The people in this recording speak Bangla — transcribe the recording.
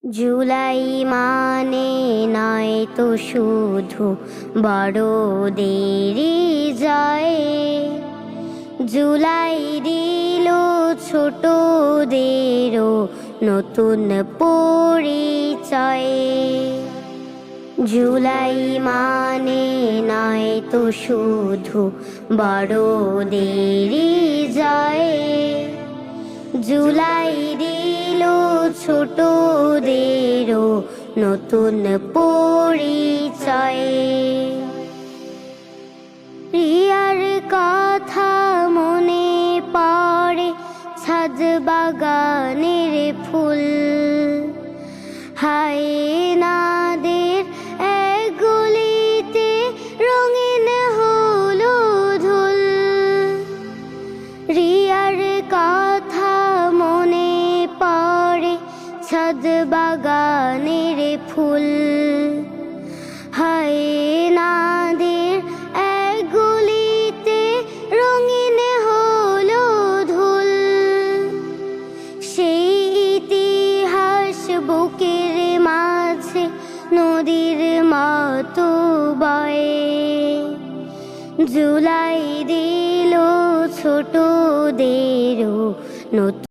জুলাই মানে নয় তো শুধু বড়দেরই জয়। জুলাই দিল ছোটদেরও নতুন পরিচয়। জুলাই মানে নয় তো শুধু বড়দেরই জয়। জুলাই দিল ছোটদেরও নতুন পরিচয়। রিয়ার কথা মনে পড়ে, ছাদ বাগানের ফুল, হায়নাদের এক গলিতে রঙিন হলো ধুল। রিয়ার কথা মনে পড়ে, ছাদ বাগানের ফুল, হায়নাদের এক গলিতে রঙিন হলো ধুল। সেই ইতিহাস বুকের মাঝে নদীর মতো বয়ে। জুলাই দিল ছোটদেরও নতুন